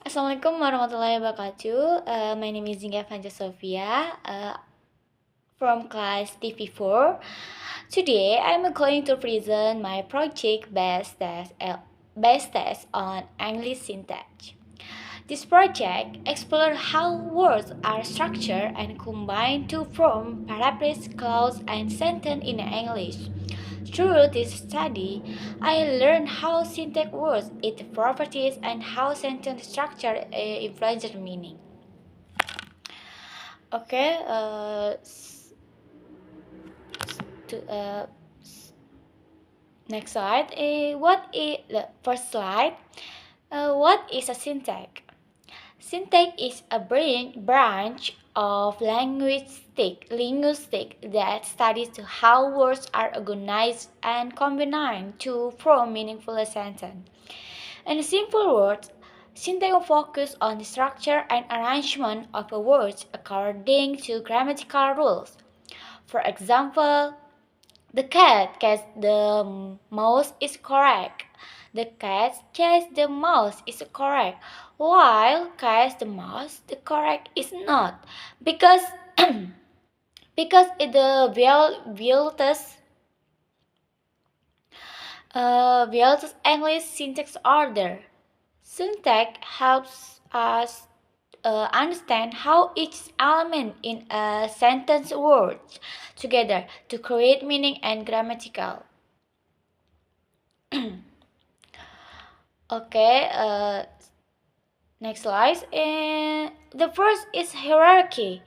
Assalamualaikum warahmatullahi wabarakatuh. My name is Efanza Sopia from class TV4. Today, I'm going to present my project based test on English syntax. This project explores how words are structured and combined to form paragraphs, clause, and sentence in English. Through this study, I learned how syntax works, its properties, and how sentence structure influences meaning. Okay, next slide. What is the first slide? What is a syntax? Syntax is a branch of linguistics that studies how words are organized and combined to form meaningful sentences. In simple words, syntax focuses on the structure and arrangement of words according to grammatical rules. For example, the cat catches the mouse is correct. The cat catches the mouse is correct, while catch the mouse the correct is not because because the Wheel's English syntax order. Syntax helps us understand how each element in a sentence works together to create meaning and grammatical. Okay, next slide. And the first is hierarchy,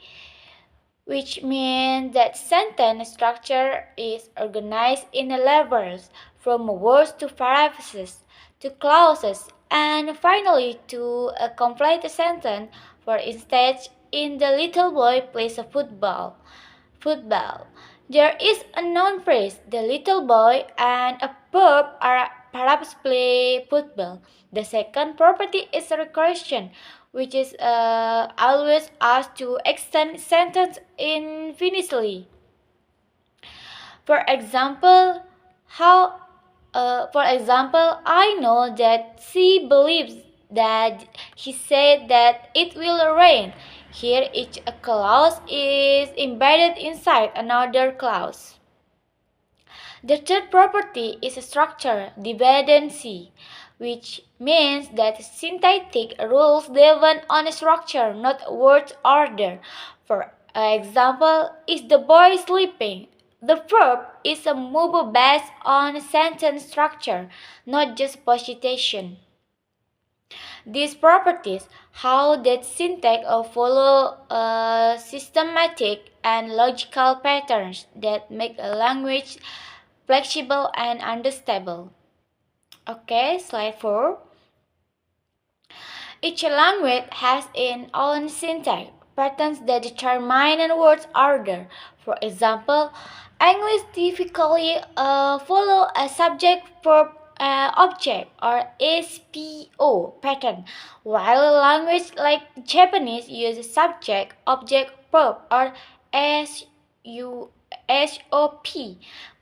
which means that sentence structure is organized in levels from words to paraphrases to clauses and finally to a complete sentence. For instance, in The Little Boy Plays a Football. There is a noun phrase, the little boy, and a verb are perhaps play football. The second property is a recursion, which is always asked to extend sentence infinitely. For example, I know that she believes that he said that it will rain. Here, each clause is embedded inside another clause. The third property is structure dependency, which means that syntactic rules depend on structure, not word order. For example, is the boy sleeping? The verb is a move based on sentence structure, not just position. These properties, how that syntax follow systematic and logical patterns that make a language flexible and understandable. Okay, slide 4. Each language has its own syntax patterns that determine a word's order. For example, English typically follow a subject verb object or SPO pattern, while a language like Japanese uses subject object verb or SOP.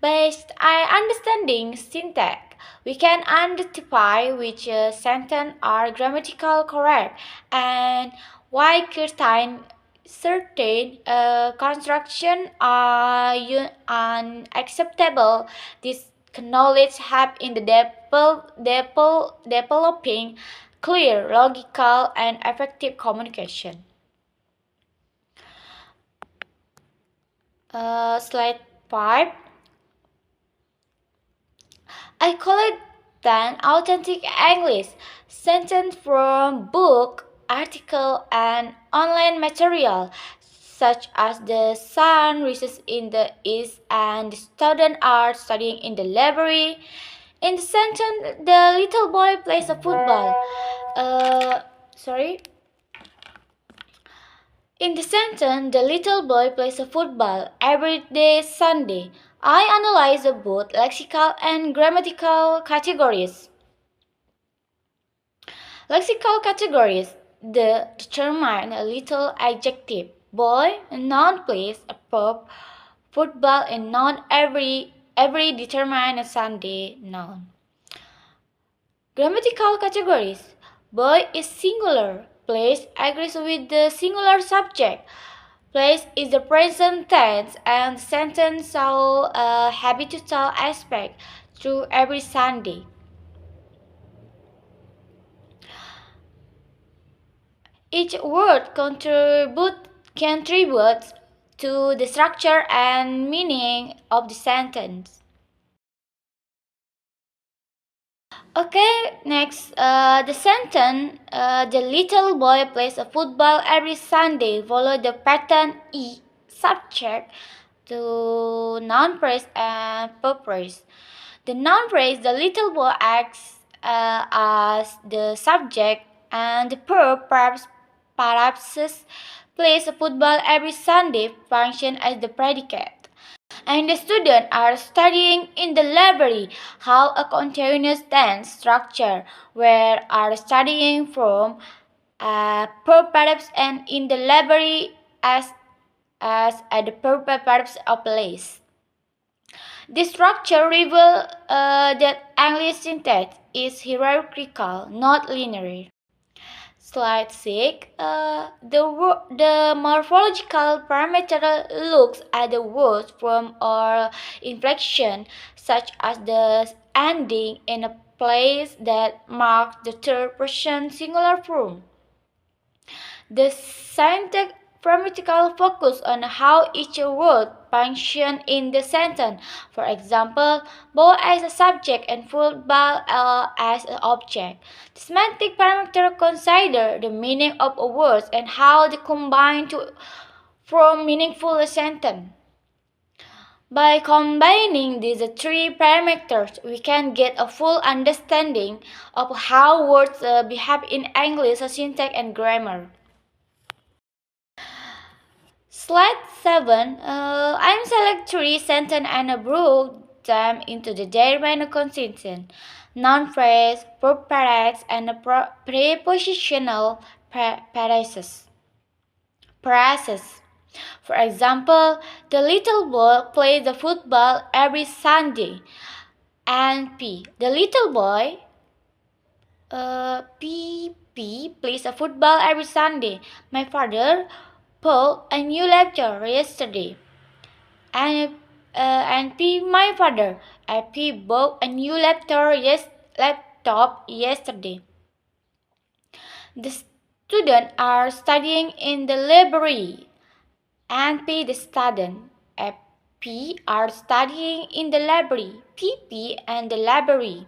Based on understanding syntax, we can identify which sentences are grammatically correct and why certain constructions are unacceptable. This knowledge helps in the developing clear, logical, and effective communication. Slide 5. I collect then authentic English sentence from book, article, and online material such as the sun rises in the east and the students are studying in the library. In the sentence, the little boy plays a football. Sorry. In the sentence, the little boy plays a football every day Sunday. I analyze both lexical and grammatical categories. Lexical categories the determine a little adjective. Boy, a noun plays a verb. Football, a noun every determine a Sunday noun. Grammatical categories Boy is singular. Place agrees with the singular subject. Place is the present tense and sentence show a habitual aspect through every Sunday. Each word contributes to the structure and meaning of the sentence. Okay, next, the sentence, the little boy plays a football every Sunday, follow the pattern E, subject, to noun phrase and verb phrase. The noun phrase, the little boy acts as the subject, and the verb perhaps plays a football every Sunday function as the predicate. And the students are studying in the library how a continuous tense structure where are studying from purpose and in the library as at the purpose of place. This structure reveals that English syntax is hierarchical, not linear. Slide 6. The morphological parameter looks at the words form or inflection, such as the ending in a place that marks the third person singular form. The syntax grammatical focus on how each word functions in the sentence. For example, ball as a subject and football as an object. The semantic parameter consider the meaning of a word and how they combine to form meaningful sentence. By combining these three parameters, we can get a full understanding of how words behave in English syntax and grammar. Slide 7. I'm select three sentences and group them into the German consistent, noun phrase, verb phrase, and prepositional phrases. For example, the little boy plays the football every Sunday. And P. The little boy P plays a football every Sunday. My father bought a new laptop yesterday. And P. My father. P bought a new laptop yesterday. The students are studying in the library. And P. The student. P are studying in the library. PP and the library.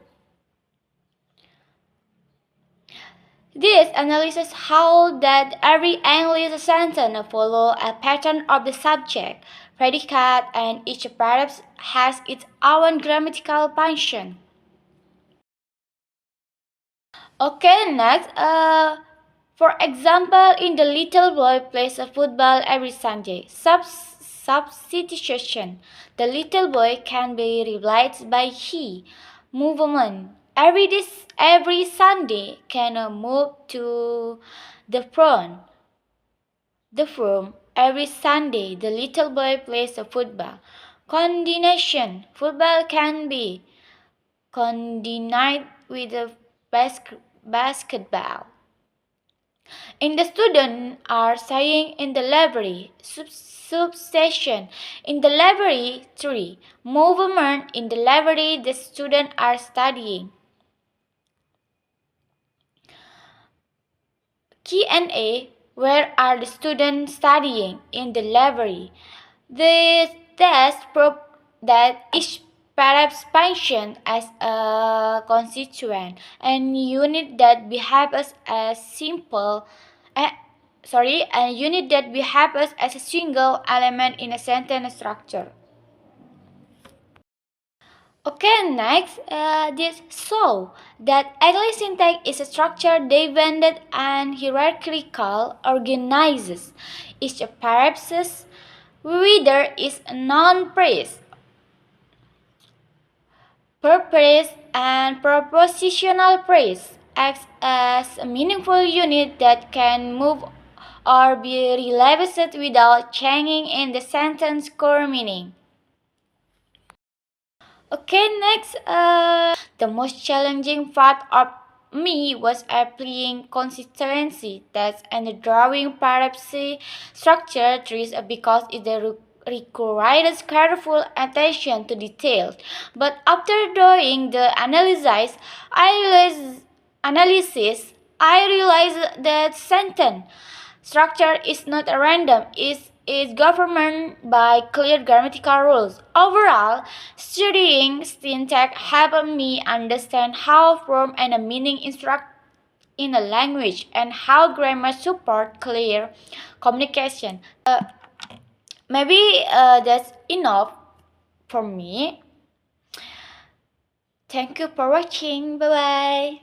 This analyzes how that every English sentence follows a pattern of the subject, predicate, and each paragraph has its own grammatical function. Okay, next. For example, in the little boy plays a football every Sunday. Substitution. The little boy can be replaced by he. Movement. Every Sunday can move to the front. The from every Sunday the little boy plays a football. Coordination. Football can be coordinated with a basketball. In the students are studying in the library. Substation. In the library 3. Movement. In the library the students are studying. Q&A. Where are the students studying? In the library. This test proves that each paragraph functions as a constituent and unit that behaves as a unit that behaves as a single element in a sentence structure. Okay, next, this shows that English syntax is a structure divided and hierarchical organizes. Each paragraph reader is a noun phrase, verb phrase, and prepositional phrase acts as a meaningful unit that can move or be relevant without changing in the sentence core meaning. Okay, next, the most challenging part of me was applying consistency tests and drawing parapsy structure trees because it requires careful attention to details. But after doing the analysis, I realized that sentence structure is not random, is governed by clear grammatical rules. Overall, studying syntax helped me understand how form and a meaning instruct in a language and how grammar support clear communication. Maybe that's enough for me. Thank you for watching. Bye bye.